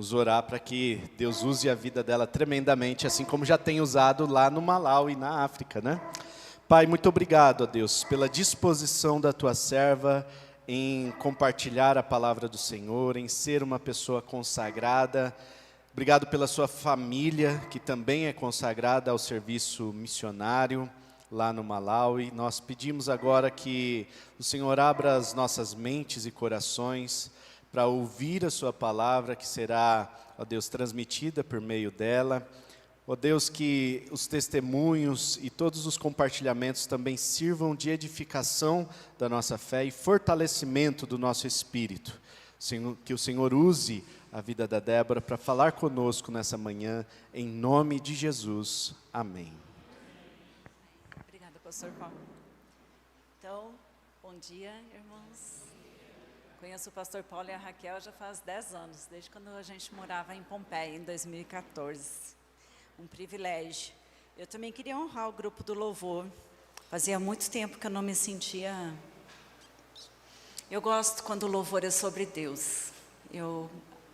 Vamos orar para que Deus use a vida dela tremendamente, assim como já tem usado lá no Malawi e na África, né? Pai, muito obrigado, ó Deus, pela disposição da tua serva em compartilhar a palavra do Senhor, em ser uma pessoa consagrada. Obrigado pela sua família, que também é consagrada ao serviço missionário lá no Malawi. Nós pedimos agora que o Senhor abra as nossas mentes e corações para ouvir a sua palavra, que será, ó Deus, transmitida por meio dela. Ó Deus, que os testemunhos e todos os compartilhamentos também sirvam de edificação da nossa fé e fortalecimento do nosso espírito. Que o Senhor use a vida da Débora para falar conosco nessa manhã, em nome de Jesus. Amém. Obrigada, pastor Paulo. Então, bom dia, irmãos. Conheço o pastor Paulo e a Raquel já faz 10 anos, desde quando a gente morava em Pompeia, em 2014. Um privilégio. Eu também queria honrar o grupo do louvor. Fazia muito tempo que eu não me sentia... Eu gosto quando o louvor é sobre Deus. Eu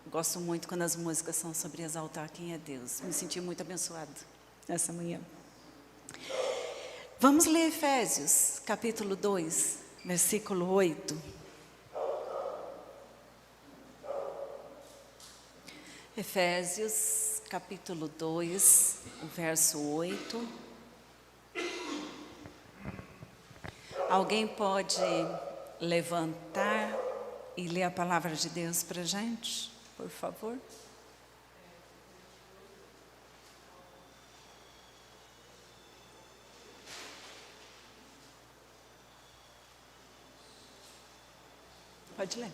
gosto muito quando as músicas são sobre exaltar quem é Deus. Me senti muito abençoado nessa manhã. Vamos ler Efésios, capítulo 2, versículo 8. Efésios, capítulo 2, o verso 8. Alguém pode levantar e ler a palavra de Deus para a gente, por favor? Pode ler.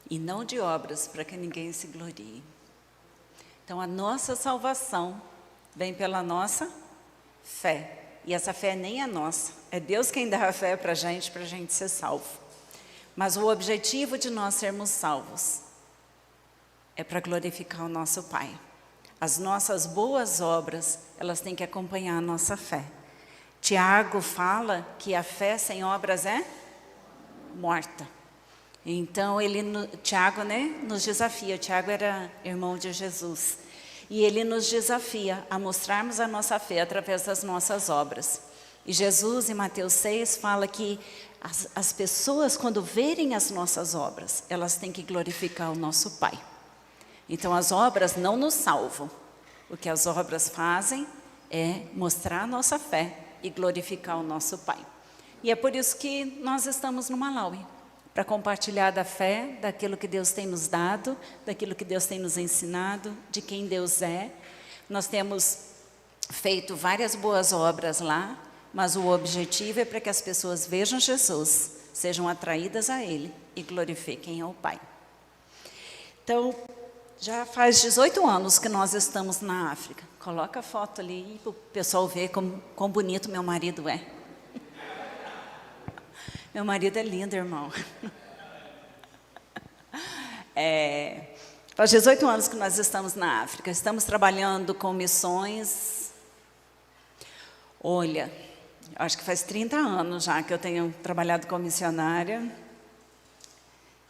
E não de obras, para que ninguém se glorie. Então, a nossa salvação vem pela nossa fé. E essa fé nem é nossa. É Deus quem dá a fé para a gente ser salvo. Mas o objetivo de nós sermos salvos é para glorificar o nosso Pai. As nossas boas obras, elas têm que acompanhar a nossa fé. Tiago fala que a fé sem obras é morta. Então, Tiago, nos desafia. Tiago era irmão de Jesus. E ele nos desafia a mostrarmos a nossa fé através das nossas obras. E Jesus, em Mateus 6, fala que as pessoas, quando verem as nossas obras, elas têm que glorificar o nosso Pai. Então, as obras não nos salvam. O que as obras fazem é mostrar a nossa fé e glorificar o nosso Pai. E é por isso que nós estamos no Malawi. Para compartilhar da fé, daquilo que Deus tem nos dado, daquilo que Deus tem nos ensinado, de quem Deus é. Nós temos feito várias boas obras lá, mas o objetivo é para que as pessoas vejam Jesus, sejam atraídas a Ele e glorifiquem ao Pai. Então, já faz 18 anos que nós estamos na África. Coloca a foto ali para o pessoal ver quão bonito meu marido é. Meu marido é lindo, irmão. Faz 18 anos que nós estamos na África. Estamos trabalhando com missões. Olha, acho que faz 30 anos já que eu tenho trabalhado como missionária.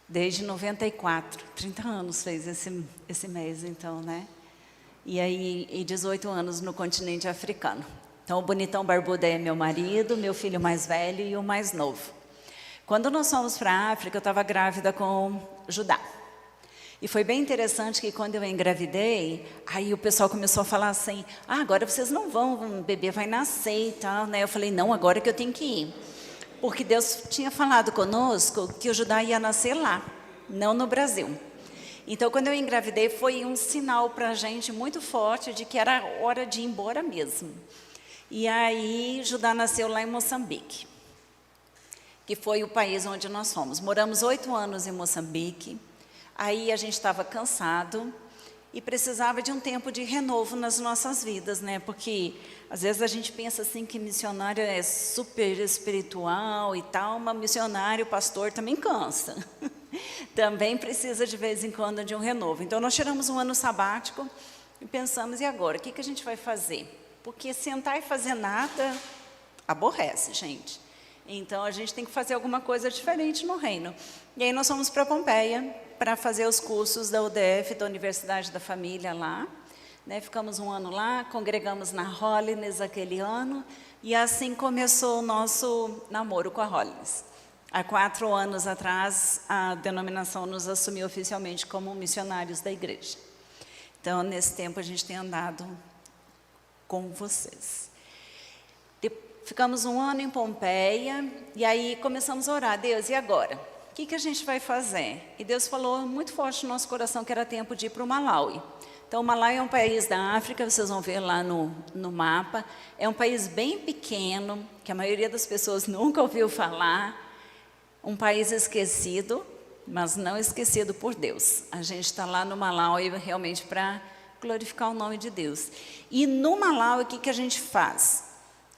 Desde 94. 30 anos fez esse mês, então, né? E aí, 18 anos no continente africano. Então, o bonitão barbudo é meu marido, meu filho mais velho e o mais novo. Quando nós fomos para a África, eu estava grávida com Judá. E foi bem interessante que quando eu engravidei, aí o pessoal começou a falar assim, agora vocês não vão, o bebê vai nascer e tal, né? Eu falei, não, agora que eu tenho que ir. Porque Deus tinha falado conosco que o Judá ia nascer lá, não no Brasil. Então, quando eu engravidei, foi um sinal para a gente muito forte de que era hora de ir embora mesmo. E aí, Judá nasceu lá em Moçambique, que foi o país onde nós fomos. Moramos 8 anos em Moçambique. Aí a gente estava cansado e precisava de um tempo de renovo nas nossas vidas, né? Porque às vezes a gente pensa assim que missionário é super espiritual e tal, mas missionário, pastor também cansa. Também precisa de vez em quando de um renovo. Então nós tiramos um ano sabático e pensamos, e agora? O que a gente vai fazer? Porque sentar e fazer nada, aborrece, gente. Então, a gente tem que fazer alguma coisa diferente no reino. E aí, nós fomos para Pompeia para fazer os cursos da UDF, da Universidade da Família lá. Né? Ficamos um ano lá, congregamos na Holiness aquele ano, e assim começou o nosso namoro com a Holiness. Há 4 anos atrás, a denominação nos assumiu oficialmente como missionários da igreja. Então, nesse tempo, a gente tem andado com vocês. Ficamos um ano em Pompeia, e aí começamos a orar. Deus, e agora? O que a gente vai fazer? E Deus falou muito forte no nosso coração que era tempo de ir para o Malawi. Então, o Malawi é um país da África, vocês vão ver lá no mapa. É um país bem pequeno, que a maioria das pessoas nunca ouviu falar. Um país esquecido, mas não esquecido por Deus. A gente está lá no Malawi realmente para glorificar o nome de Deus. E no Malawi, o que a gente faz?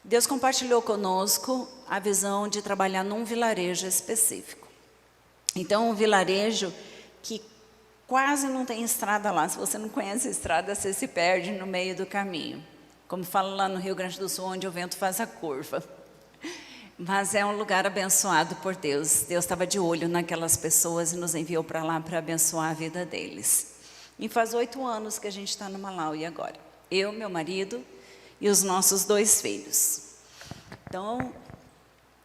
Deus compartilhou conosco a visão de trabalhar num vilarejo específico. Então, um vilarejo que quase não tem estrada lá. Se você não conhece a estrada, você se perde no meio do caminho. Como fala lá no Rio Grande do Sul, onde o vento faz a curva. Mas é um lugar abençoado por Deus. Deus estava de olho naquelas pessoas e nos enviou para lá para abençoar a vida deles. E faz 8 anos que a gente está no Malawi agora. Eu, meu marido e os nossos 2 filhos. Então,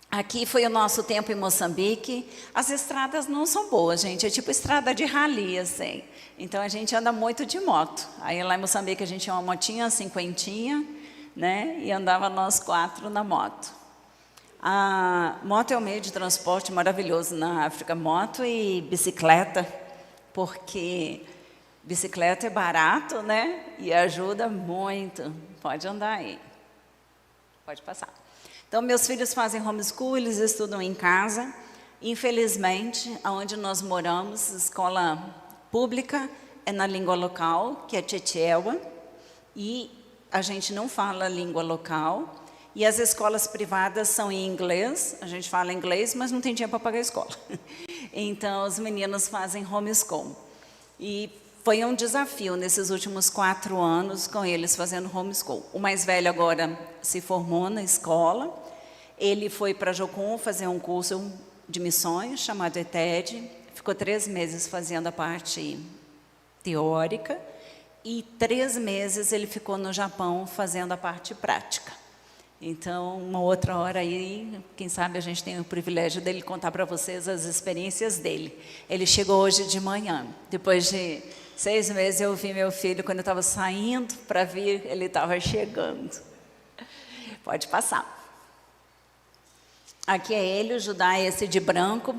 aqui foi o nosso tempo em Moçambique. As estradas não são boas, gente. É tipo estrada de rally, assim. Então, a gente anda muito de moto. Aí, lá em Moçambique, a gente tinha uma motinha, 50, né? E andava nós 4 na moto. A moto é um meio de transporte maravilhoso na África. Moto e bicicleta, porque bicicleta é barato, né? E ajuda muito. Pode andar aí. Pode passar. Então, meus filhos fazem homeschool, eles estudam em casa. Infelizmente, onde nós moramos, escola pública é na língua local, que é Chichewa, e a gente não fala a língua local. E as escolas privadas são em inglês, a gente fala inglês, mas não tem dinheiro para pagar a escola. Então, os meninos fazem homeschool. E foi um desafio nesses últimos 4 anos com eles fazendo homeschool. O mais velho agora se formou na escola. Ele foi para Jocum fazer um curso de missões chamado ETED. Ficou 3 meses fazendo a parte teórica. E 3 meses ele ficou no Japão fazendo a parte prática. Então, uma outra hora aí, quem sabe a gente tem o privilégio dele contar para vocês as experiências dele. Ele chegou hoje de manhã. Depois de 6 meses, eu vi meu filho, quando eu estava saindo para vir, ele estava chegando. Pode passar. Aqui é ele, o Judá, esse de branco,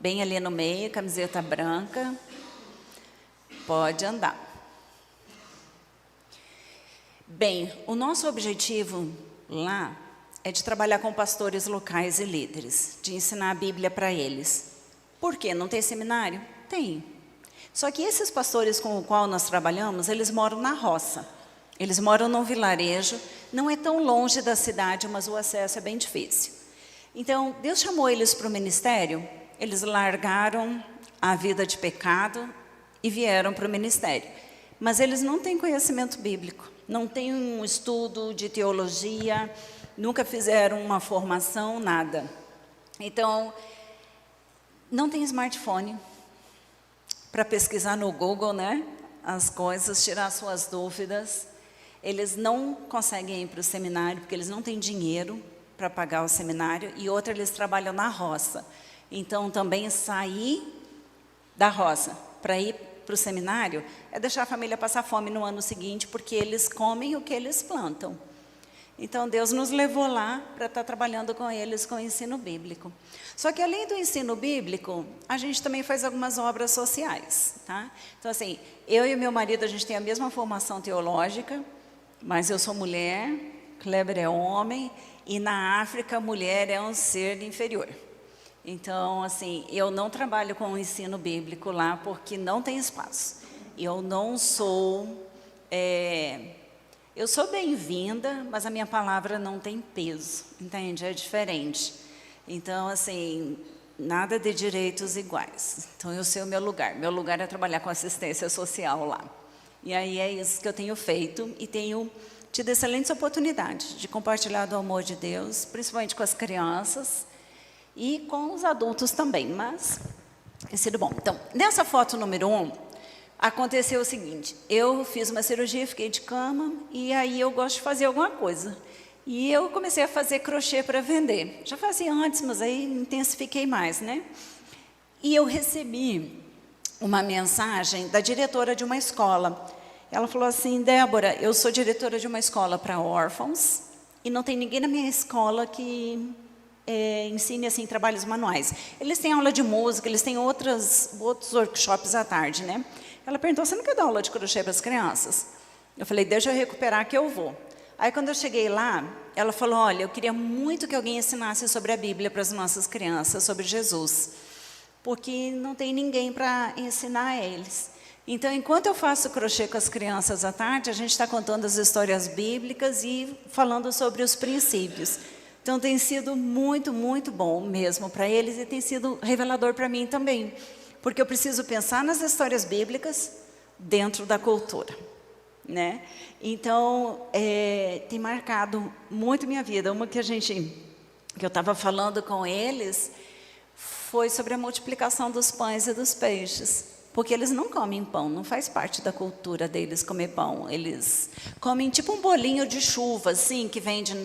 bem ali no meio, camiseta branca. Pode andar. Bem, o nosso objetivo lá é de trabalhar com pastores locais e líderes, de ensinar a Bíblia para eles. Por quê? Não tem seminário? Tem. Só que esses pastores com os quais nós trabalhamos, eles moram na roça. Eles moram num vilarejo, não é tão longe da cidade, mas o acesso é bem difícil. Então, Deus chamou eles para o ministério, eles largaram a vida de pecado e vieram para o ministério. Mas eles não têm conhecimento bíblico. Não tem um estudo de teologia, nunca fizeram uma formação, nada. Então, não tem smartphone para pesquisar no Google, né? As coisas, tirar suas dúvidas. Eles não conseguem ir para o seminário, porque eles não têm dinheiro para pagar o seminário. E outra, eles trabalham na roça. Então, também sair da roça para ir para o seminário é deixar a família passar fome no ano seguinte, porque eles comem o que eles plantam. Então, Deus nos levou lá para estar trabalhando com eles com o ensino bíblico. Só que, além do ensino bíblico, a gente também faz algumas obras sociais, tá? Então, assim, eu e meu marido, a gente tem a mesma formação teológica, mas eu sou mulher, Kleber é homem, e na África, a mulher é um ser inferior. Então, assim, eu não trabalho com o ensino bíblico lá porque não tem espaço. Eu não sou... eu sou bem-vinda, mas a minha palavra não tem peso, entende? É diferente. Então, assim, nada de direitos iguais. Então, eu sei o meu lugar. Meu lugar é trabalhar com assistência social lá. E aí é isso que eu tenho feito e tenho tido excelentes oportunidades de compartilhar do amor de Deus, principalmente com as crianças e com os adultos também, mas tem sido bom. Então, nessa foto número 1, aconteceu o seguinte: eu fiz uma cirurgia, fiquei de cama, e aí eu gosto de fazer alguma coisa. E eu comecei a fazer crochê para vender. Já fazia antes, mas aí intensifiquei mais, né? E eu recebi uma mensagem da diretora de uma escola. Ela falou assim: Débora, eu sou diretora de uma escola para órfãos, e não tem ninguém na minha escola que ensine assim, trabalhos manuais. Eles têm aula de música, eles têm outros workshops à tarde, né? Ela perguntou: você não quer dar aula de crochê para as crianças? Eu falei: deixa eu recuperar que eu vou. Aí, quando eu cheguei lá, ela falou: olha, eu queria muito que alguém ensinasse sobre a Bíblia para as nossas crianças, sobre Jesus, porque não tem ninguém para ensinar a eles. Então, enquanto eu faço crochê com as crianças à tarde, a gente está contando as histórias bíblicas e falando sobre os princípios. Então, tem sido muito, muito bom mesmo para eles, e tem sido revelador para mim também, porque eu preciso pensar nas histórias bíblicas dentro da cultura, né? Então, tem marcado muito minha vida. Uma que eu estava falando com eles foi sobre a multiplicação dos pães e dos peixes, porque eles não comem pão, não faz parte da cultura deles comer pão. Eles comem tipo um bolinho de chuva, assim, que vende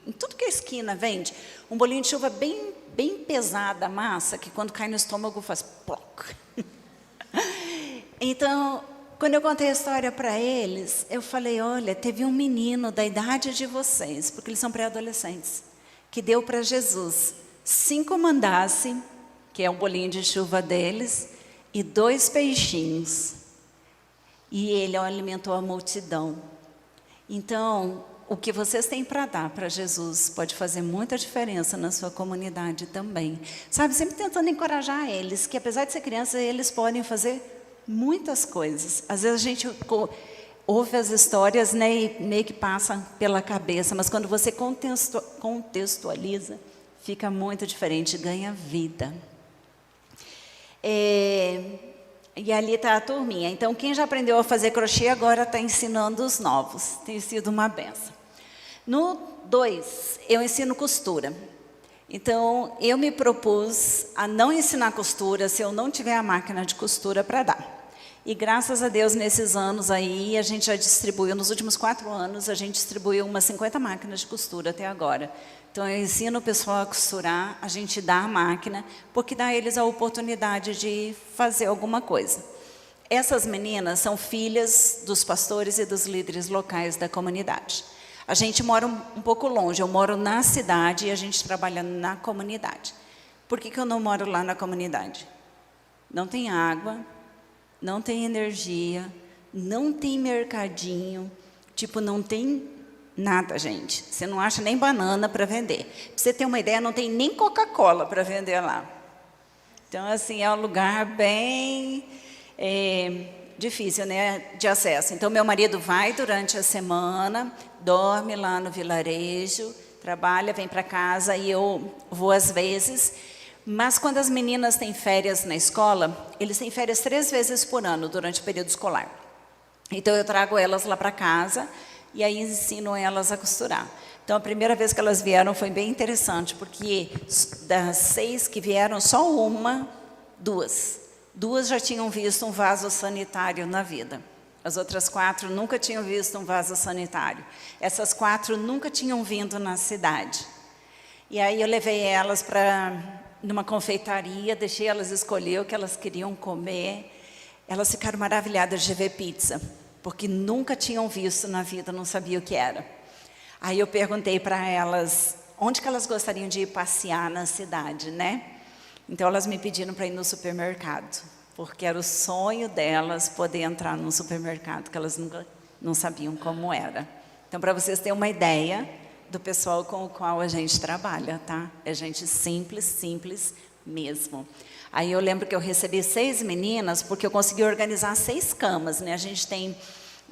em tudo que é esquina, vende um bolinho de chuva bem, bem pesada a massa, que quando cai no estômago faz ploc. Então, quando eu contei a história para eles, eu falei: olha, teve um menino da idade de vocês, porque eles são pré-adolescentes, que deu para Jesus 5 mandasse, que é o bolinho de chuva deles, e 2 peixinhos. E ele alimentou a multidão. Então, o que vocês têm para dar para Jesus pode fazer muita diferença na sua comunidade também. Sabe, sempre tentando encorajar eles, que apesar de ser criança, eles podem fazer muitas coisas. Às vezes a gente ouve as histórias, né, e meio que passa pela cabeça, mas quando você contextualiza, fica muito diferente, ganha vida. E ali está a turminha. Então, quem já aprendeu a fazer crochê agora está ensinando os novos. Tem sido uma benção. No 2, eu ensino costura. Então, eu me propus a não ensinar costura se eu não tiver a máquina de costura para dar. E graças a Deus, nesses anos aí, a gente já distribuiu, nos últimos 4 anos, a gente distribuiu umas 50 máquinas de costura até agora. Então, eu ensino o pessoal a costurar, a gente dá a máquina, porque dá a eles a oportunidade de fazer alguma coisa. Essas meninas são filhas dos pastores e dos líderes locais da comunidade. A gente mora um pouco longe, eu moro na cidade e a gente trabalha na comunidade. Por que eu não moro lá na comunidade? Não tem água, não tem energia, não tem mercadinho, tipo, não tem nada, gente. Você não acha nem banana para vender. Para você ter uma ideia, não tem nem Coca-Cola para vender lá. Então, assim, é um lugar bem difícil, né, de acesso. Então, meu marido vai durante a semana, dorme lá no vilarejo, trabalha, vem para casa e eu vou às vezes. Mas quando as meninas têm férias na escola, eles têm férias 3 vezes por ano durante o período escolar. Então, eu trago elas lá para casa e aí ensino elas a costurar. Então, a primeira vez que elas vieram foi bem interessante, porque das 6 que vieram, só duas já tinham visto um vaso sanitário na vida. As outras 4 nunca tinham visto um vaso sanitário. Essas 4 nunca tinham vindo na cidade. E aí eu levei elas numa confeitaria, deixei elas escolher o que elas queriam comer. Elas ficaram maravilhadas de ver pizza, porque nunca tinham visto na vida, não sabiam o que era. Aí eu perguntei para elas onde que elas gostariam de ir passear na cidade, né? Então elas me pediram para ir no supermercado, porque era o sonho delas poder entrar num supermercado, que elas nunca não sabiam como era. Então, para vocês terem uma ideia do pessoal com o qual a gente trabalha, tá? É gente simples, simples mesmo. Aí eu lembro que eu recebi 6 meninas, porque eu consegui organizar 6 camas, né? A gente tem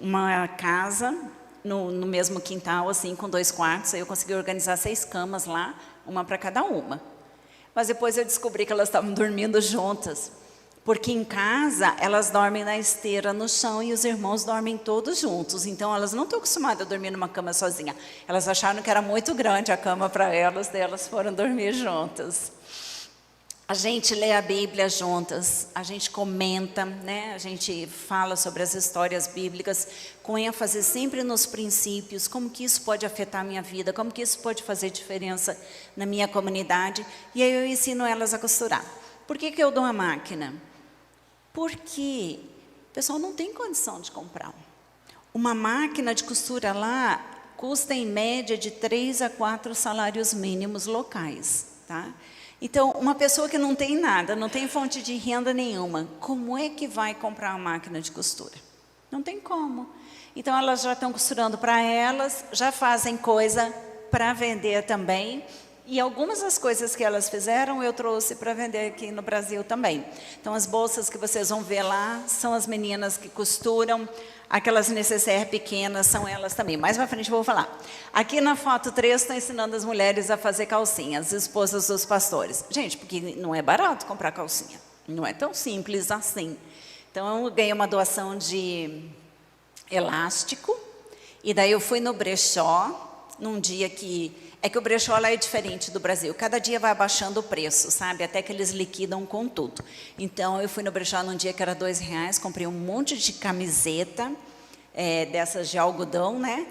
uma casa no mesmo quintal, assim, com 2 quartos. Aí eu consegui organizar 6 camas lá, uma para cada uma. Mas depois eu descobri que elas estavam dormindo juntas. Porque em casa, elas dormem na esteira, no chão, e os irmãos dormem todos juntos. Então, elas não estão acostumadas a dormir numa cama sozinha. Elas acharam que era muito grande a cama para elas, daí elas foram dormir juntas. A gente lê a Bíblia juntas, a gente comenta, né? A gente fala sobre as histórias bíblicas, com ênfase sempre nos princípios, como que isso pode afetar a minha vida, como que isso pode fazer diferença na minha comunidade. E aí eu ensino elas a costurar. Por que que eu dou a máquina? Porque o pessoal não tem condição de comprar. Uma máquina de costura lá custa em média de 3 a 4 salários mínimos locais, tá? Então, uma pessoa que não tem nada, não tem fonte de renda nenhuma, como é que vai comprar uma máquina de costura? Não tem como. Então, elas já estão costurando para elas, já fazem coisa para vender também. E algumas das coisas que elas fizeram, eu trouxe para vender aqui no Brasil também. Então, as bolsas que vocês vão ver lá, são as meninas que costuram. Aquelas necessaires pequenas, são elas também. Mais para frente eu vou falar. Aqui na foto 3, estou ensinando as mulheres a fazer calcinhas, esposas dos pastores. Gente, porque não é barato comprar calcinha. Não é tão simples assim. Então, eu ganhei uma doação de elástico. E daí eu fui no brechó, num dia que... É que o brechó lá é diferente do Brasil. Cada dia vai abaixando o preço, sabe? Até que eles liquidam com tudo. Então, eu fui no brechó num dia que era R$2, comprei um monte de camiseta, dessas de algodão, né?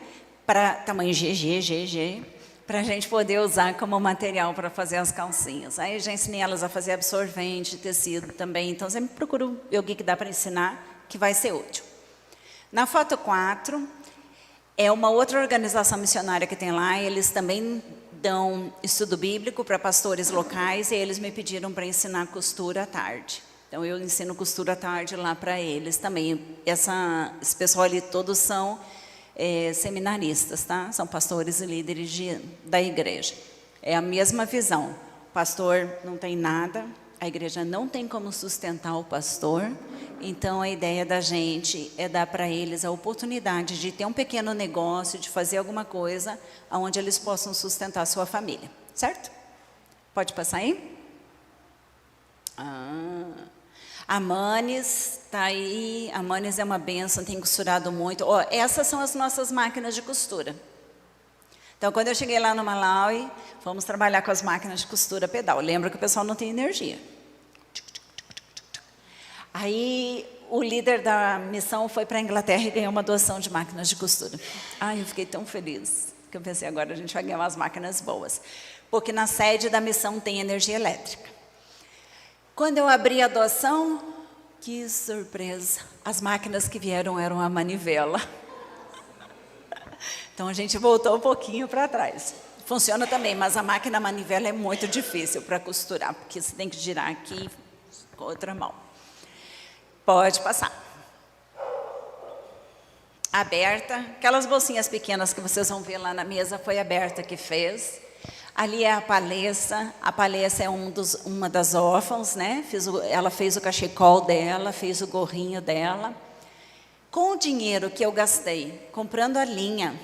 Para tamanho GG, para a gente poder usar como material para fazer as calcinhas. Aí, eu já ensinei elas a fazer absorvente, tecido também. Então, sempre procuro ver o que dá para ensinar, que vai ser útil. Na foto 4... é uma outra organização missionária que tem lá, eles também dão estudo bíblico para pastores locais, e eles me pediram para ensinar costura à tarde. Então, eu ensino costura à tarde lá para eles também. Esse pessoal ali todos são seminaristas, tá? São pastores e líderes da igreja. É a mesma visão. O pastor não tem nada, a igreja não tem como sustentar o pastor, então a ideia da gente é dar para eles a oportunidade de ter um pequeno negócio, de fazer alguma coisa onde eles possam sustentar a sua família, certo? Pode passar aí? A Manes está aí, a Manes é uma bênção, tem costurado muito. Essas são as nossas máquinas de costura. Então, quando eu cheguei lá no Malawi, fomos trabalhar com as máquinas de costura pedal. Lembra que o pessoal não tem energia. Aí, o líder da missão foi para a Inglaterra e ganhou uma doação de máquinas de costura. Ai, eu fiquei tão feliz, que eu pensei, agora a gente vai ganhar umas máquinas boas. Porque na sede da missão tem energia elétrica. Quando eu abri a doação, que surpresa, as máquinas que vieram eram a manivela. Então, a gente voltou um pouquinho para trás. Funciona também, mas a máquina manivela é muito difícil para costurar, porque você tem que girar aqui com a outra mão. Pode passar. A Berta, aquelas bolsinhas pequenas que vocês vão ver lá na mesa, foi a Berta que fez. Ali é a Palessa é uma das órfãos, né? Ela fez o cachecol dela, fez o gorrinho dela. Com o dinheiro que eu gastei comprando a linha,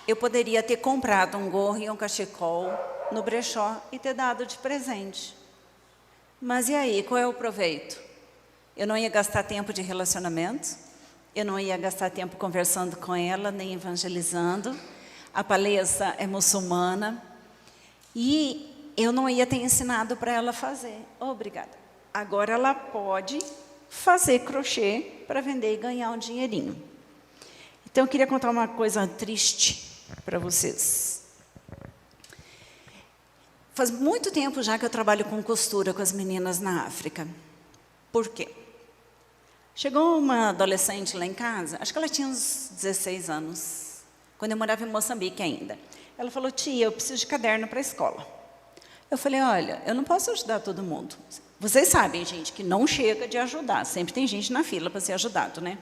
eu poderia ter comprado um gorro e um cachecol no brechó e ter dado de presente. Mas e aí, qual é o proveito? Eu não ia gastar tempo de relacionamento, eu não ia gastar tempo conversando com ela, nem evangelizando. A Palessa é muçulmana e eu não ia ter ensinado para ela fazer. Obrigada. Agora ela pode fazer crochê para vender e ganhar um dinheirinho. Então, eu queria contar uma coisa triste para vocês. Faz muito tempo já que eu trabalho com costura com as meninas na África. Por quê? Chegou uma adolescente lá em casa, acho que ela tinha uns 16 anos, quando eu morava em Moçambique ainda. Ela falou, tia, eu preciso de caderno para a escola. Eu falei, olha, eu não posso ajudar todo mundo. Vocês sabem, gente, que não chega de ajudar, sempre tem gente na fila para ser ajudado, né?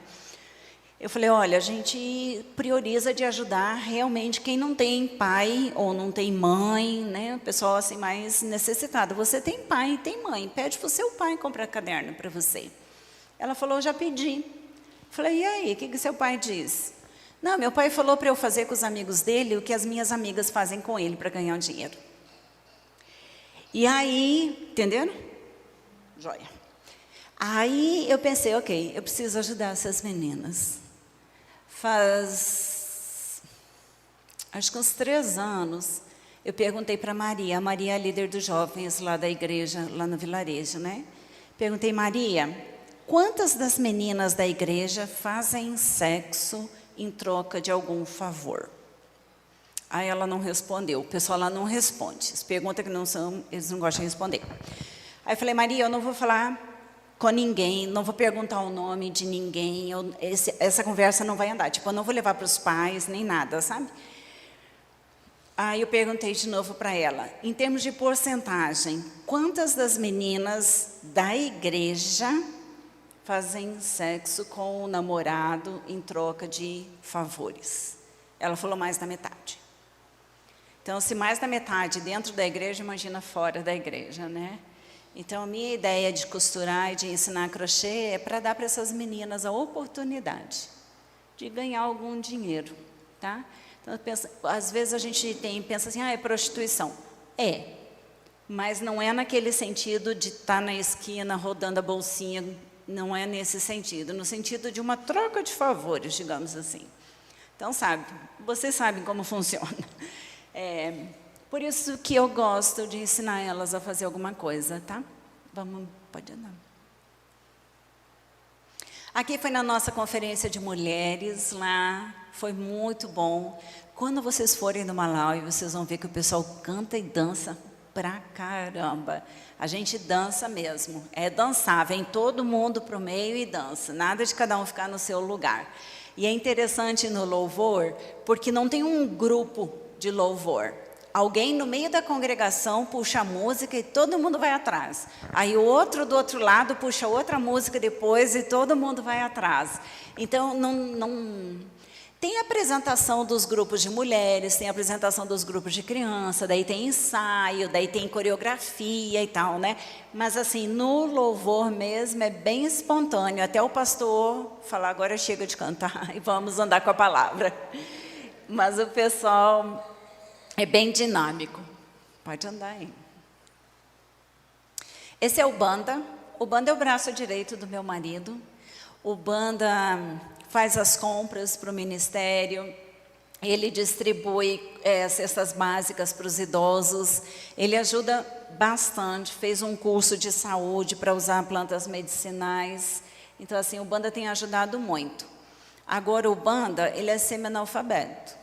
Eu falei, olha, a gente prioriza de ajudar realmente quem não tem pai ou não tem mãe, né? O pessoal assim mais necessitado. Você tem pai e tem mãe, pede para o seu pai comprar caderno para você. Ela falou, já pedi. Eu falei, e aí, o que seu pai disse? Não, meu pai falou para eu fazer com os amigos dele o que as minhas amigas fazem com ele para ganhar dinheiro. E aí, entenderam? Joia. Aí eu pensei, ok, eu preciso ajudar essas meninas. Acho que uns 3 anos, eu perguntei para a Maria é líder dos jovens lá da igreja, lá no vilarejo, né? Perguntei, Maria, quantas das meninas da igreja fazem sexo em troca de algum favor? Aí ela não respondeu, o pessoal lá não responde. As perguntas que não são, eles não gostam de responder. Aí eu falei, Maria, eu não vou falar com ninguém, não vou perguntar o nome de ninguém, essa conversa não vai andar, tipo, eu não vou levar para os pais, nem nada, sabe? Aí eu perguntei de novo para ela, em termos de porcentagem, quantas das meninas da igreja fazem sexo com o namorado em troca de favores? Ela falou mais da metade. Então, se mais da metade dentro da igreja, imagina fora da igreja, né? Então, a minha ideia de costurar e de ensinar crochê é para dar para essas meninas a oportunidade de ganhar algum dinheiro, tá? Então, às vezes a gente pensa assim, é prostituição. É, mas não é naquele sentido de estar na esquina rodando a bolsinha, não é nesse sentido, no sentido de uma troca de favores, digamos assim. Então, vocês sabem como funciona. Por isso que eu gosto de ensinar elas a fazer alguma coisa, tá? Pode andar. Aqui foi na nossa conferência de mulheres, lá foi muito bom. Quando vocês forem no Malawi, vocês vão ver que o pessoal canta e dança pra caramba. A gente dança mesmo, é dançar, vem todo mundo pro meio e dança, nada de cada um ficar no seu lugar. E é interessante no louvor, porque não tem um grupo de louvor. Alguém no meio da congregação puxa a música e todo mundo vai atrás. Aí o outro do outro lado puxa outra música depois e todo mundo vai atrás. Então, não... Tem a apresentação dos grupos de mulheres, tem a apresentação dos grupos de criança, daí tem ensaio, daí tem coreografia e tal, né? Mas assim, no louvor mesmo é bem espontâneo. Até o pastor falar, agora chega de cantar e vamos andar com a palavra. Mas o pessoal... é bem dinâmico. Pode andar aí. Esse é o Banda. O Banda é o braço direito do meu marido. O Banda faz as compras para o ministério. Ele distribui cestas básicas para os idosos. Ele ajuda bastante. Fez um curso de saúde para usar plantas medicinais. Então, assim, o Banda tem ajudado muito. Agora, o Banda, ele é semi-analfabeto.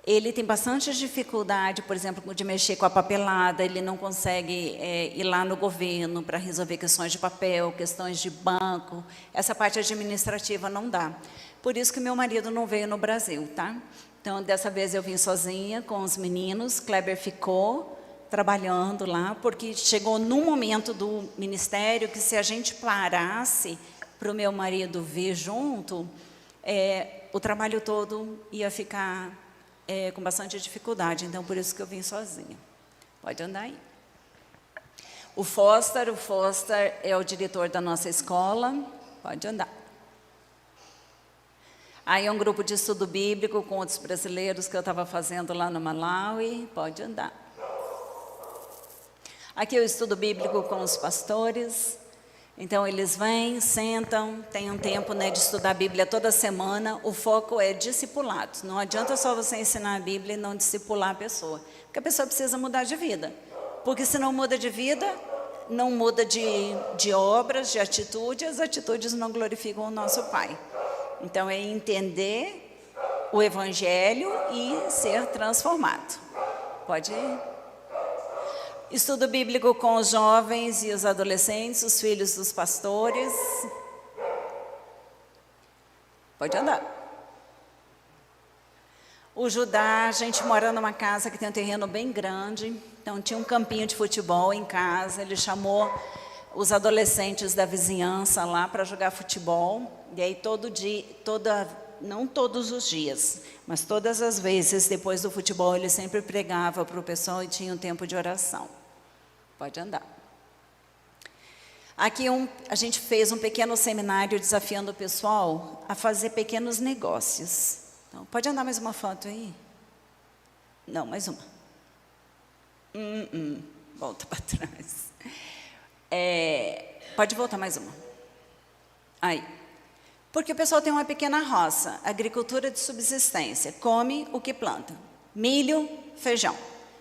Ele tem bastante dificuldade, por exemplo, de mexer com a papelada, ele não consegue ir lá no governo para resolver questões de papel, questões de banco, essa parte administrativa não dá. Por isso que meu marido não veio no Brasil, tá? Então, dessa vez eu vim sozinha com os meninos, Kleber ficou trabalhando lá, porque chegou num momento do ministério que se a gente parasse para o meu marido vir junto, o trabalho todo ia ficar... com bastante dificuldade, então por isso que eu vim sozinha. Pode andar aí. O Foster é o diretor da nossa escola, pode andar. Aí é um grupo de estudo bíblico com outros brasileiros que eu estava fazendo lá no Malawi, pode andar. Aqui é o estudo bíblico com os pastores. Então, eles vêm, sentam, tem um tempo, né, de estudar a Bíblia toda semana. O foco é discipulado. Não adianta só você ensinar a Bíblia e não discipular a pessoa. Porque a pessoa precisa mudar de vida. Porque se não muda de vida, não muda de obras, de atitude, as atitudes não glorificam o nosso Pai. Então, é entender o Evangelho e ser transformado. Pode ir. Estudo bíblico com os jovens e os adolescentes, os filhos dos pastores. Pode andar. O Judá, a gente mora numa casa que tem um terreno bem grande, então tinha um campinho de futebol em casa, ele chamou os adolescentes da vizinhança lá para jogar futebol, e aí todo dia, não todos os dias, mas todas as vezes, depois do futebol, ele sempre pregava para o pessoal e tinha um tempo de oração. Pode andar. Aqui a gente fez um pequeno seminário desafiando o pessoal a fazer pequenos negócios. Então, pode andar mais uma foto aí? Não, mais uma. Volta para trás. Pode voltar mais uma. Aí. Porque o pessoal tem uma pequena roça, agricultura de subsistência, come o que planta. Milho, feijão.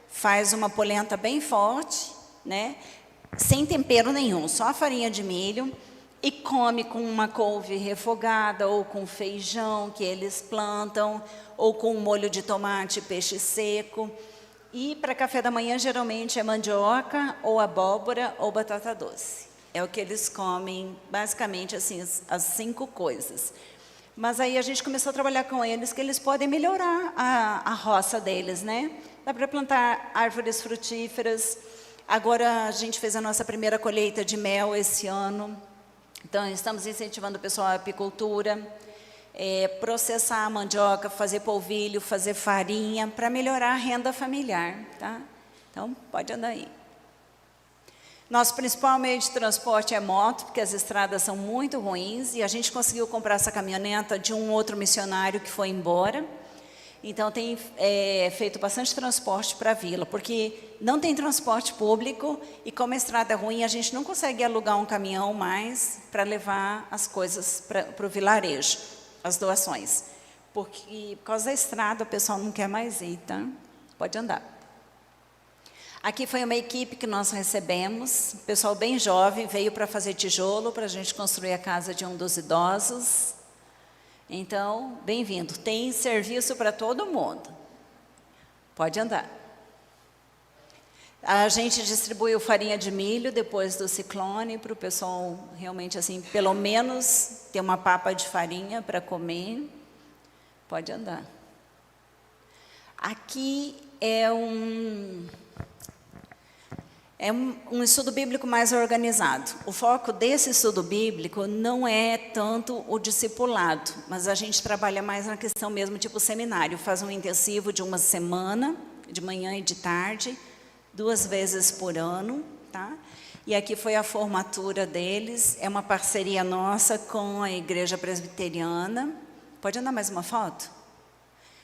Faz uma polenta bem forte, né? Sem tempero nenhum, só a farinha de milho, e come com uma couve refogada, ou com feijão que eles plantam, ou com um molho de tomate, peixe seco. E para café da manhã, geralmente é mandioca, ou abóbora, ou batata doce. É o que eles comem, basicamente, assim, as 5 coisas. Mas aí a gente começou a trabalhar com eles, que eles podem melhorar a roça deles, né? Dá para plantar árvores frutíferas. Agora a gente fez a nossa primeira colheita de mel esse ano. Então, estamos incentivando o pessoal à apicultura, processar a mandioca, fazer polvilho, fazer farinha, para melhorar a renda familiar, tá? Então, pode andar aí. Nosso principal meio de transporte é moto, porque as estradas são muito ruins, e a gente conseguiu comprar essa caminhoneta de um outro missionário que foi embora. Então, tem feito bastante transporte para a vila, porque não tem transporte público, e como a estrada é ruim, a gente não consegue alugar um caminhão mais para levar as coisas para o vilarejo, as doações. Porque, por causa da estrada, o pessoal não quer mais ir, tá? Pode andar. Aqui foi uma equipe que nós recebemos, pessoal bem jovem, veio para fazer tijolo, para a gente construir a casa de um dos idosos. Então, bem-vindo. Tem serviço para todo mundo. Pode andar. A gente distribuiu farinha de milho depois do ciclone, para o pessoal realmente, assim, pelo menos ter uma papa de farinha para comer. Pode andar. Aqui é um estudo bíblico mais organizado. O foco desse estudo bíblico não é tanto o discipulado, mas a gente trabalha mais na questão mesmo, tipo seminário. Faz um intensivo de uma semana, de manhã e de tarde, 2 vezes por ano, tá? E aqui foi a formatura deles, é uma parceria nossa com a Igreja Presbiteriana. Pode andar mais uma foto?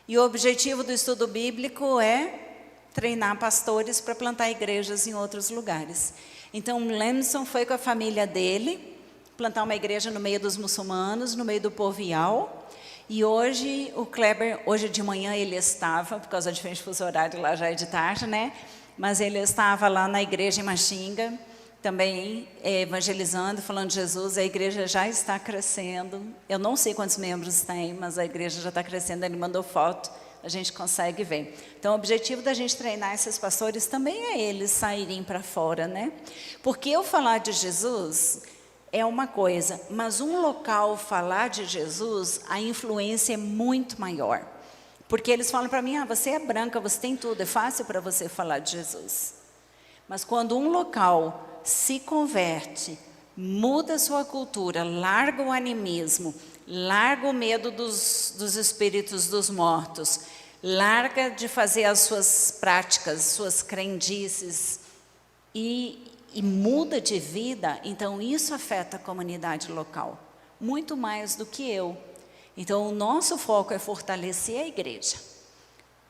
E o objetivo do estudo bíblico é treinar pastores para plantar igrejas em outros lugares. Então, o Lemson foi com a família dele, plantar uma igreja no meio dos muçulmanos, no meio do povo Iau. E hoje, o Kleber, hoje de manhã ele estava, por causa da diferença de fuso horário, lá já é de tarde, né? Mas ele estava lá na igreja em Maxinga, também evangelizando, falando de Jesus. A igreja já está crescendo. Eu não sei quantos membros tem, mas a igreja já está crescendo. Ele mandou foto. A gente consegue ver. Então, o objetivo da gente treinar esses pastores também é eles saírem para fora, né? Porque eu falar de Jesus é uma coisa, mas um local falar de Jesus, a influência é muito maior. Porque eles falam para mim, você é branca, você tem tudo, é fácil para você falar de Jesus. Mas quando um local se converte, muda a sua cultura, larga o animismo, larga o medo dos espíritos dos mortos, larga de fazer as suas práticas, suas crendices e muda de vida, então isso afeta a comunidade local, muito mais do que eu. Então o nosso foco é fortalecer a igreja,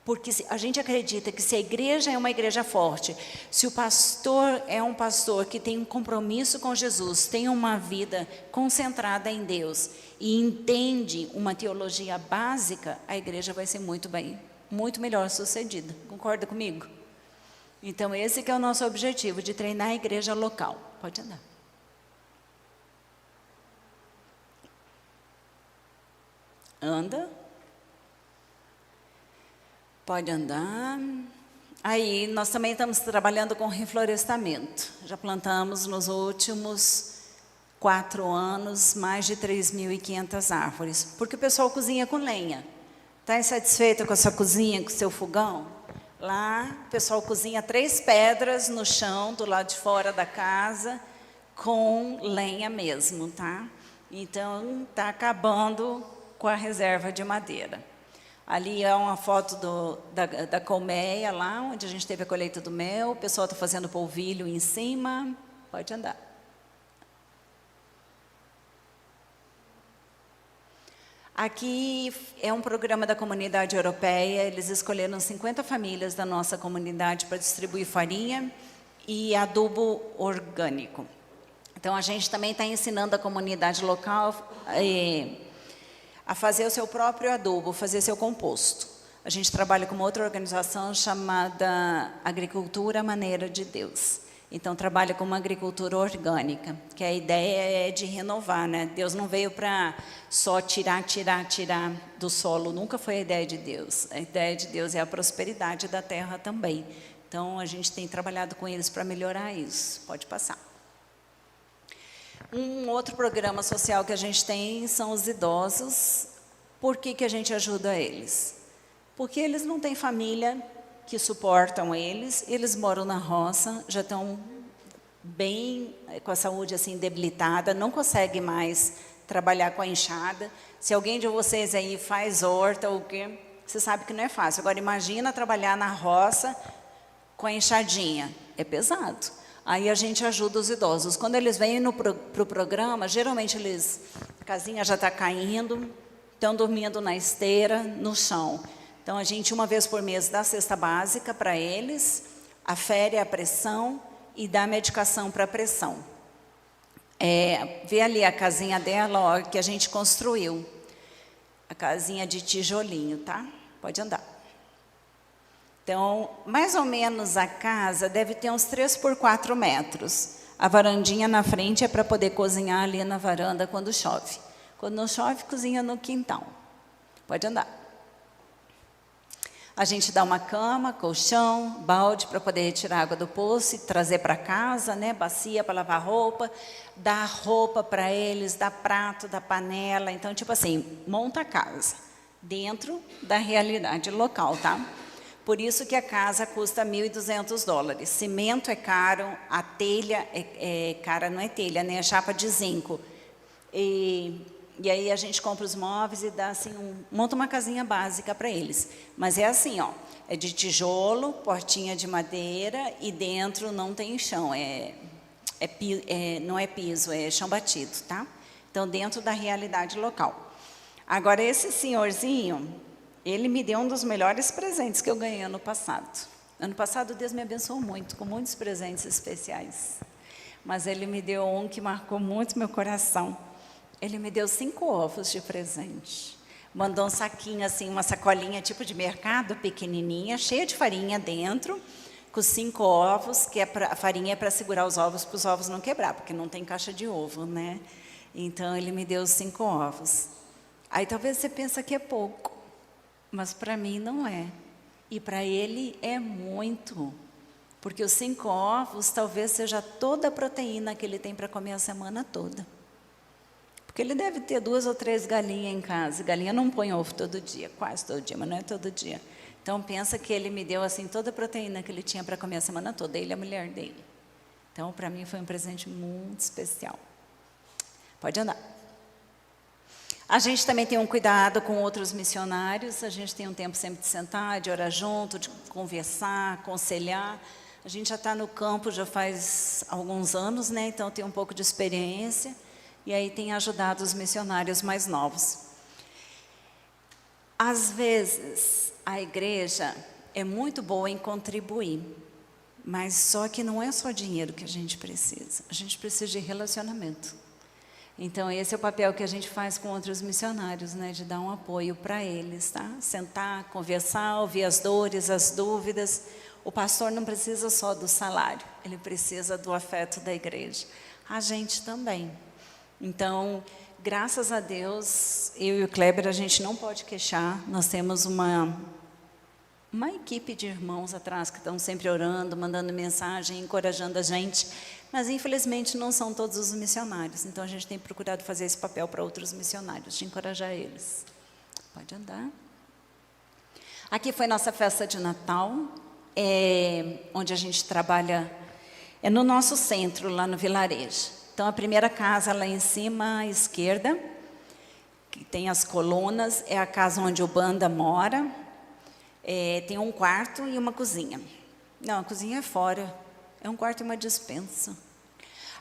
porque a gente acredita que se a igreja é uma igreja forte, se o pastor é um pastor que tem um compromisso com Jesus, tem uma vida concentrada em Deus e entende uma teologia básica, a igreja vai ser muito melhor sucedida. Concorda comigo? Então esse que é o nosso objetivo, de treinar a igreja local. Pode andar. Anda. Pode andar. Aí, nós também estamos trabalhando com reflorestamento. Já plantamos nos últimos 4 anos mais de 3.500 árvores. Porque o pessoal cozinha com lenha. Está insatisfeito com a sua cozinha, com o seu fogão? Lá, o pessoal cozinha 3 pedras no chão, do lado de fora da casa, com lenha mesmo, tá? Então, está acabando com a reserva de madeira. Ali é uma foto da colmeia, lá onde a gente teve a colheita do mel. O pessoal está fazendo polvilho em cima. Pode andar. Aqui é um programa da Comunidade Europeia. Eles escolheram 50 famílias da nossa comunidade para distribuir farinha e adubo orgânico. Então, a gente também está ensinando a comunidade local a fazer o seu próprio adubo, fazer seu composto. A gente trabalha com uma outra organização chamada Agricultura Maneira de Deus. Então, trabalha com uma agricultura orgânica, que a ideia é de renovar, né? Deus não veio para só tirar do solo, nunca foi a ideia de Deus. A ideia de Deus é a prosperidade da terra também. Então, a gente tem trabalhado com eles para melhorar isso. Pode passar. Um outro programa social que a gente tem são os idosos. Por que a gente ajuda eles? Porque eles não têm família que suportam eles moram na roça, já estão bem com a saúde assim debilitada, não conseguem mais trabalhar com a enxada. Se alguém de vocês aí faz horta ou o quê, você sabe que não é fácil. Agora imagina trabalhar na roça com a enxadinha, é pesado. Aí a gente ajuda os idosos. Quando eles vêm para o programa, geralmente a casinha já está caindo, estão dormindo na esteira, no chão. Então, a gente, uma vez por mês, dá a cesta básica para eles, afere a pressão e dá medicação para a pressão. Vê ali a casinha dela, ó, que a gente construiu. A casinha de tijolinho, tá? Pode andar. Então, mais ou menos a casa deve ter uns 3 por 4 metros. A varandinha na frente é para poder cozinhar ali na varanda quando chove. Quando não chove, cozinha no quintal. Pode andar. A gente dá uma cama, colchão, balde para poder retirar água do poço e trazer para casa, né? Bacia para lavar roupa, dá roupa para eles, dá prato, dá panela. Então, tipo assim, monta a casa dentro da realidade local, tá? Por isso que a casa custa $1.200. Cimento é caro, a telha é cara, não é telha, né? É chapa de zinco. E aí a gente compra os móveis e dá assim, monta uma casinha básica para eles. Mas é assim, ó, é de tijolo, portinha de madeira e dentro não tem chão, não é piso, é chão batido, tá? Então, dentro da realidade local. Agora, esse senhorzinho, ele me deu um dos melhores presentes que eu ganhei ano passado. Ano passado, Deus me abençoou muito, com muitos presentes especiais. Mas ele me deu um que marcou muito meu coração. Ele me deu 5 ovos de presente. Mandou um saquinho, assim, uma sacolinha tipo de mercado, pequenininha, cheia de farinha dentro, com 5 ovos, que a farinha é para segurar os ovos, para os ovos não quebrar, porque não tem caixa de ovo, né? Então, ele me deu 5 ovos. Aí, talvez você pense que é pouco, mas para mim não é. E para ele é muito, porque os 5 ovos talvez seja toda a proteína que ele tem para comer a semana toda. Porque ele deve ter 2 ou 3 galinhas em casa. Galinha não põe ovo todo dia, quase todo dia, mas não é todo dia. Então, pensa que ele me deu assim toda a proteína que ele tinha para comer a semana toda, ele e a mulher dele. Então, para mim, foi um presente muito especial. Pode andar. A gente também tem um cuidado com outros missionários. A gente tem um tempo sempre de sentar, de orar junto, de conversar, aconselhar. A gente já está no campo já faz alguns anos, né? Então, tem um pouco de experiência. E aí tem ajudado os missionários mais novos. Às vezes, a igreja é muito boa em contribuir, mas só que não é só dinheiro que a gente precisa de relacionamento. Então, esse é o papel que a gente faz com outros missionários, né? De dar um apoio para eles, tá? Sentar, conversar, ouvir as dores, as dúvidas. O pastor não precisa só do salário, ele precisa do afeto da igreja. A gente também. Então, graças a Deus, eu e o Kleber, a gente não pode queixar. Nós temos uma equipe de irmãos atrás que estão sempre orando, mandando mensagem, encorajando a gente. Mas, infelizmente, não são todos os missionários. Então, a gente tem procurado fazer esse papel para outros missionários, de encorajar eles. Pode andar. Aqui foi nossa festa de Natal, onde a gente trabalha, é no nosso centro, lá no vilarejo. Então, a primeira casa lá em cima, à esquerda, que tem as colunas, é a casa onde o Banda mora. Tem um quarto e uma cozinha. Não, a cozinha é fora. É um quarto e uma despensa.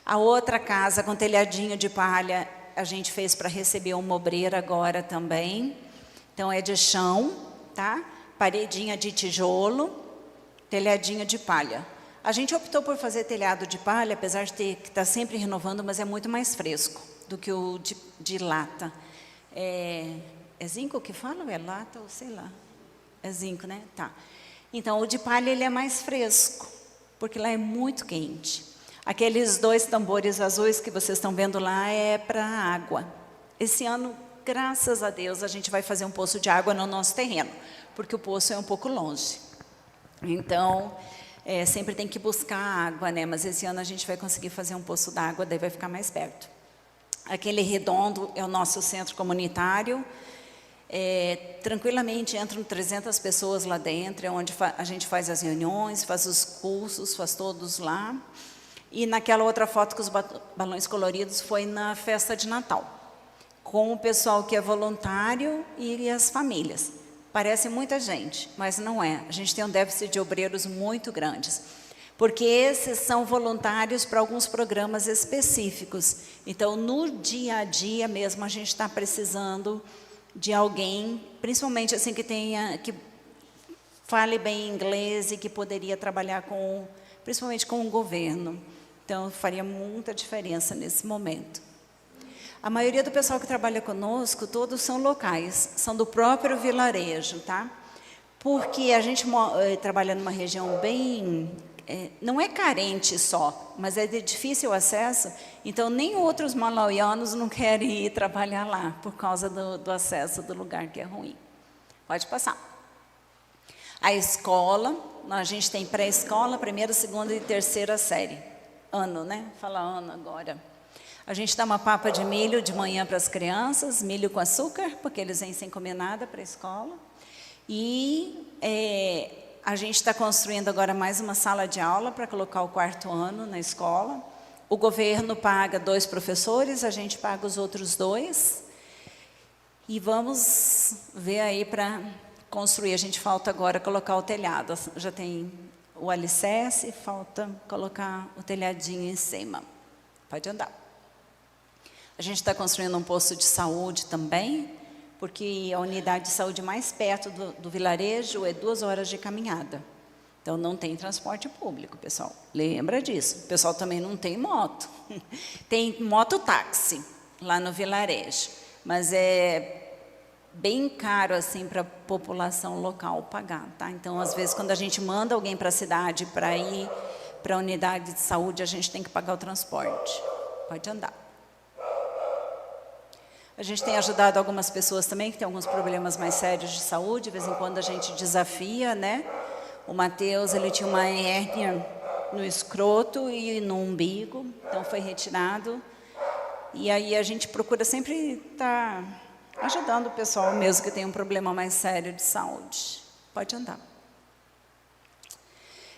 A outra casa, com telhadinho de palha, a gente fez para receber uma obreira agora também. Então, é de chão, tá? Paredinha de tijolo, telhadinho de palha. A gente optou por fazer telhado de palha, apesar de ter que estar sempre renovando, mas é muito mais fresco do que o de lata. É zinco que fala ou é lata ou sei lá? É zinco, né? Tá. Então, o de palha ele é mais fresco, porque lá é muito quente. Aqueles 2 tambores azuis que vocês estão vendo lá é para água. Esse ano, graças a Deus, a gente vai fazer um poço de água no nosso terreno, porque o poço é um pouco longe. Então, sempre tem que buscar água, né? Mas esse ano a gente vai conseguir fazer um poço d'água, daí vai ficar mais perto. Aquele redondo é o nosso centro comunitário. Tranquilamente entram 300 pessoas lá dentro, é onde a gente faz as reuniões, faz os cursos, faz todos lá. E naquela outra foto com os balões coloridos foi na festa de Natal, com o pessoal que é voluntário e as famílias. Parece muita gente, mas não é. A gente tem um déficit de obreiros muito grandes, porque esses são voluntários para alguns programas específicos. Então, no dia a dia mesmo, a gente está precisando de alguém, principalmente assim que fale bem inglês e que poderia trabalhar principalmente com o governo. Então, faria muita diferença nesse momento. A maioria do pessoal que trabalha conosco, todos são locais, são do próprio vilarejo, tá? Porque a gente trabalha numa região bem... não é carente só, mas é de difícil acesso, então nem outros malauianos não querem ir trabalhar lá, por causa do acesso do lugar que é ruim. Pode passar. A escola, a gente tem pré-escola, 1ª, 2ª e 3ª série. Ano, né? Fala ano agora. A gente dá uma papa de milho de manhã para as crianças, milho com açúcar, porque eles vêm sem comer nada para a escola. E a gente está construindo agora mais uma sala de aula para colocar o 4º ano na escola. O governo paga 2 professores, a gente paga os outros 2. E vamos ver aí para construir. A gente falta agora colocar o telhado. Já tem o alicerce, falta colocar o telhadinho em cima. Pode andar. A gente está construindo um posto de saúde também, porque a unidade de saúde mais perto do vilarejo é 2 horas de caminhada. Então, não tem transporte público, pessoal. Lembra disso. O pessoal também não tem moto. Tem mototáxi lá no vilarejo, mas é bem caro assim para a população local pagar, tá? Então, às vezes, quando a gente manda alguém para a cidade para ir para a unidade de saúde, a gente tem que pagar o transporte. Pode andar. A gente tem ajudado algumas pessoas também que têm alguns problemas mais sérios de saúde. De vez em quando a gente desafia, né? O Mateus, ele tinha uma hérnia no escroto e no umbigo, então foi retirado. E aí a gente procura sempre estar ajudando o pessoal mesmo que tem um problema mais sério de saúde. Pode andar.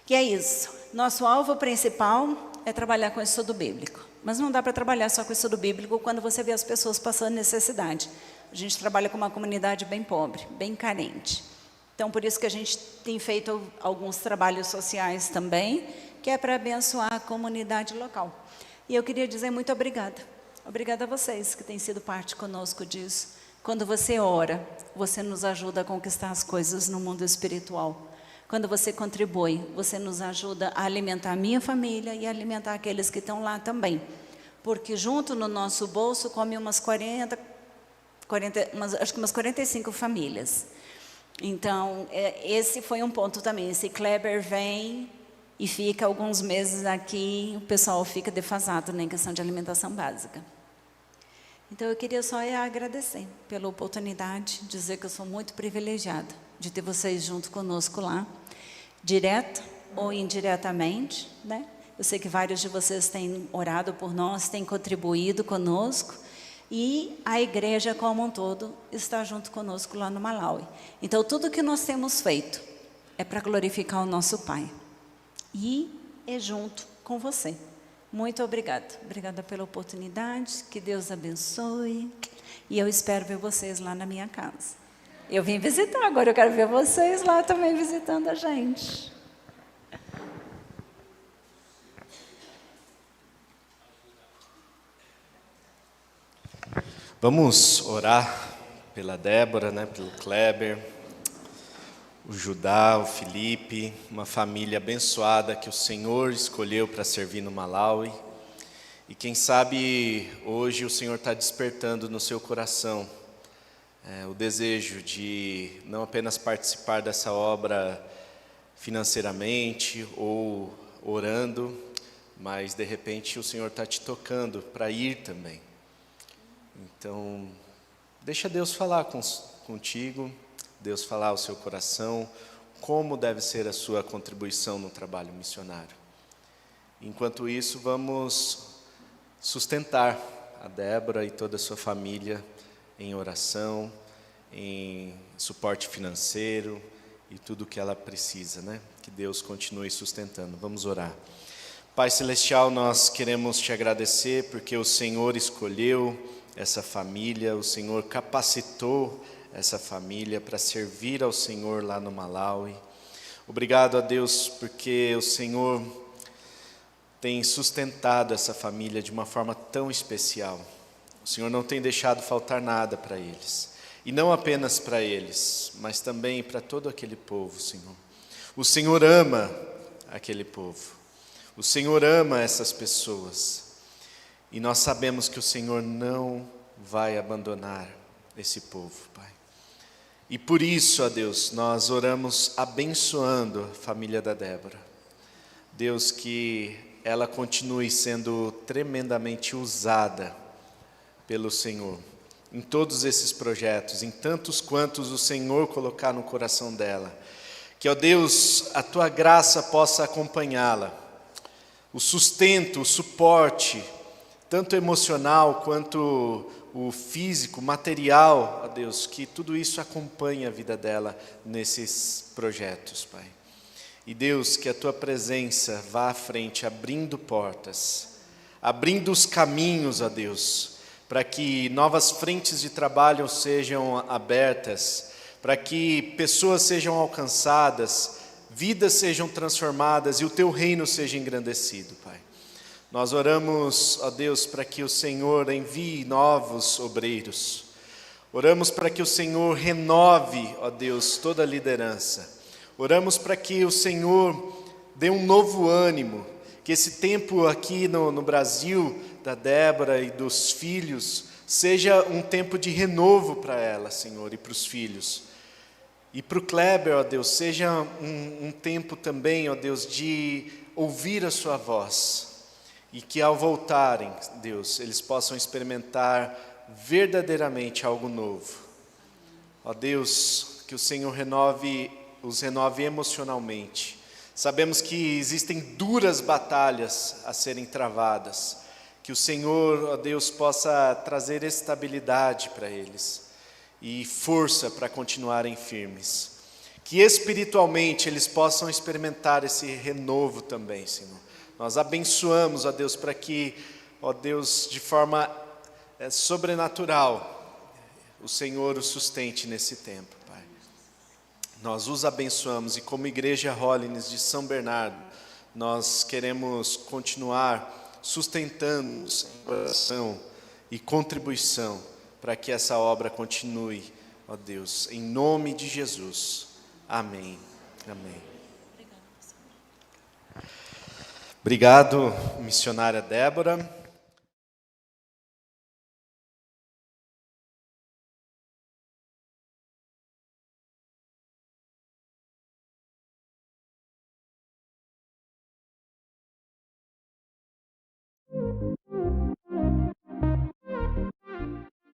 E é isso. Nosso alvo principal é trabalhar com estudo bíblico. Mas não dá para trabalhar só com estudo bíblico quando você vê as pessoas passando necessidade. A gente trabalha com uma comunidade bem pobre, bem carente. Então, por isso que a gente tem feito alguns trabalhos sociais também, que é para abençoar a comunidade local. E eu queria dizer muito obrigada. Obrigada a vocês que têm sido parte conosco disso. Quando você ora, você nos ajuda a conquistar as coisas no mundo espiritual. Quando você contribui, você nos ajuda a alimentar a minha família e a alimentar aqueles que estão lá também. Porque junto no nosso bolso come acho que umas 45 famílias. Então, esse foi um ponto também. Esse Kleber vem e fica alguns meses aqui, o pessoal fica defasado em questão de alimentação básica. Então, eu queria só agradecer pela oportunidade, dizer que eu sou muito privilegiada de ter vocês junto conosco lá, direto ou indiretamente, né? Eu sei que vários de vocês têm orado por nós, têm contribuído conosco, e a igreja como um todo está junto conosco lá no Malawi. Então, tudo que nós temos feito é para glorificar o nosso Pai. E é junto com você. Muito obrigada. Obrigada pela oportunidade. Que Deus abençoe. E eu espero ver vocês lá na minha casa. Eu vim visitar, agora eu quero ver vocês lá também visitando a gente. Vamos orar pela Débora, né, pelo Kleber. o Judá, o Felipe, uma família abençoada que o Senhor escolheu para servir no Malawi. E quem sabe hoje o Senhor está despertando no seu coração o desejo de não apenas participar dessa obra financeiramente ou orando, mas de repente o Senhor está te tocando para ir também. Então, deixa Deus falar contigo, Deus falar ao seu coração, como deve ser a sua contribuição no trabalho missionário. Enquanto isso, vamos sustentar a Débora e toda a sua família em oração, em suporte financeiro e tudo o que ela precisa, né? Que Deus continue sustentando. Vamos orar. Pai Celestial, nós queremos te agradecer porque o Senhor escolheu essa família, o Senhor capacitou essa família para servir ao Senhor lá no Malawi. Obrigado a Deus porque o Senhor tem sustentado essa família de uma forma tão especial. O Senhor não tem deixado faltar nada para eles. E não apenas para eles, mas também para todo aquele povo, Senhor. O Senhor ama aquele povo. O Senhor ama essas pessoas. E nós sabemos que o Senhor não vai abandonar esse povo, Pai. E por isso, ó Deus, nós oramos abençoando a família da Débora. Deus, que ela continue sendo tremendamente usada pelo Senhor em todos esses projetos, em tantos quantos o Senhor colocar no coração dela. Que, ó Deus, a Tua graça possa acompanhá-la, o sustento, o suporte, tanto emocional quanto o físico, material, ó Deus, que tudo isso acompanhe a vida dela nesses projetos, Pai. E Deus, que a Tua presença vá à frente, abrindo portas, abrindo os caminhos, ó Deus, para que novas frentes de trabalho sejam abertas, para que pessoas sejam alcançadas, vidas sejam transformadas e o Teu reino seja engrandecido, Pai. Nós oramos, ó Deus, para que o Senhor envie novos obreiros. Oramos para que o Senhor renove, ó Deus, toda a liderança. Oramos para que o Senhor dê um novo ânimo, que esse tempo aqui no Brasil, da Débora e dos filhos, seja um tempo de renovo para ela, Senhor, e para os filhos. E para o Kleber, ó Deus, seja um tempo também, ó Deus, de ouvir a sua voz. E que ao voltarem, Deus, eles possam experimentar verdadeiramente algo novo. Ó Deus, que o Senhor os renove emocionalmente. Sabemos que existem duras batalhas a serem travadas. Que o Senhor, ó Deus, possa trazer estabilidade para eles e força para continuarem firmes. Que espiritualmente eles possam experimentar esse renovo também, Senhor. Nós abençoamos, ó Deus, para que, ó Deus, de forma sobrenatural, o Senhor os sustente nesse tempo, Pai. Nós os abençoamos e como Igreja Holiness de São Bernardo, nós queremos continuar sustentando oração e contribuição para que essa obra continue, ó Deus, em nome de Jesus. Amém. Amém. Obrigado, missionária Débora.